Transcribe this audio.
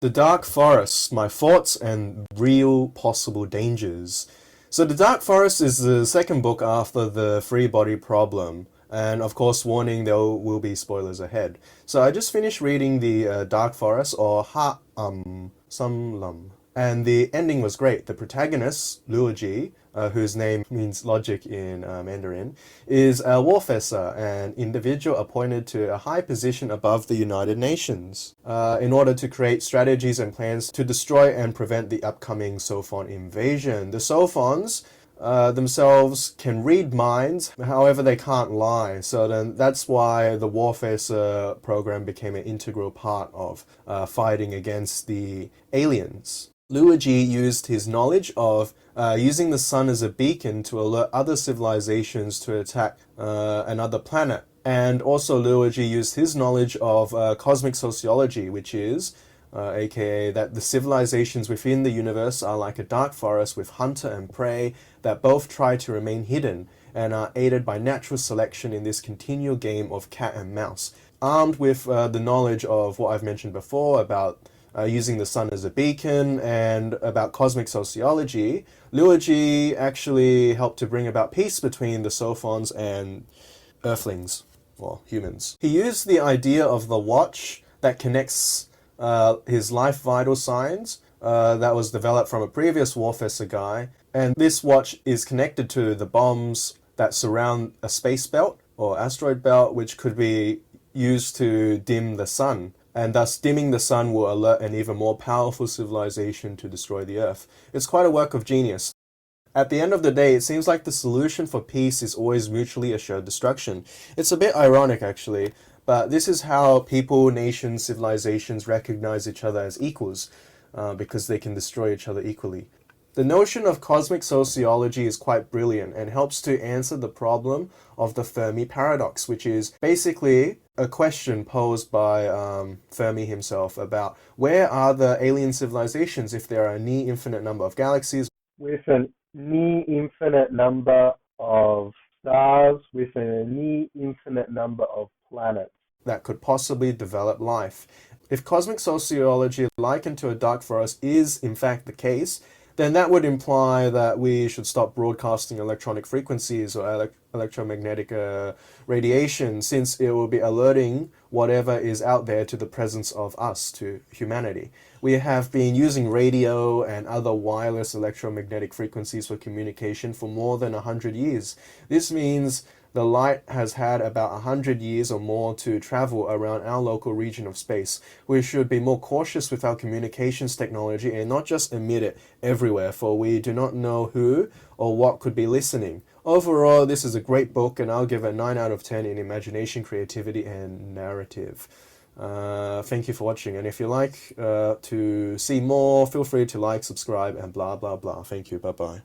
The Dark Forest, My Thoughts and Real Possible Dangers. So The Dark Forest is the second book after The Free Body Problem. And of course, warning, there will be spoilers ahead. So I just finished reading the Dark Forest, or Sum Lum. And the ending was great. The protagonist, Liu, whose name means logic in Mandarin, is a warfessor, an individual appointed to a high position above the United Nations in order to create strategies and plans to destroy and prevent the upcoming Sophon invasion. The Sophons themselves can read minds, however they can't lie. So then that's why the warfare program became an integral part of fighting against the aliens. Liu used his knowledge of using the sun as a beacon to alert other civilizations to attack another planet. And also Liu used his knowledge of cosmic sociology, which is aka that the civilizations within the universe are like a dark forest with hunter and prey that both try to remain hidden and are aided by natural selection in this continual game of cat and mouse. Armed with the knowledge of what I've mentioned before about using the sun as a beacon and about cosmic sociology, Liu actually helped to bring about peace between the Sophons and Earthlings, or humans. He used the idea of the watch that connects his life vital signs that was developed from a previous warfare guy, and this watch is connected to the bombs that surround a space belt or asteroid belt, which could be used to dim the sun, and thus dimming the sun will alert an even more powerful civilization to destroy the Earth. It's quite a work of genius. At the end of the day, it seems like the solution for peace is always mutually assured destruction. It's a bit ironic, actually, but this is how people, nations, civilizations recognize each other as equals, because they can destroy each other equally. The notion of cosmic sociology is quite brilliant and helps to answer the problem of the Fermi Paradox, which is basically a question posed by Fermi himself about where are the alien civilizations if there are a near infinite number of galaxies with a near infinite number of stars with a near infinite number of planets that could possibly develop life. If cosmic sociology likened to a dark forest is in fact the case, then that would imply that we should stop broadcasting electronic frequencies or electromagnetic radiation, since it will be alerting whatever is out there to the presence of us, to humanity. We have been using radio and other wireless electromagnetic frequencies for communication for more than 100 years. This means the light has had about 100 years or more to travel around our local region of space. We should be more cautious with our communications technology and not just emit it everywhere, for we do not know who or what could be listening. Overall, this is a great book, and I'll give it 9 out of 10 in imagination, creativity, and narrative. Thank you for watching, and if you like to see more, feel free to like, subscribe, and blah blah blah. Thank you, bye bye.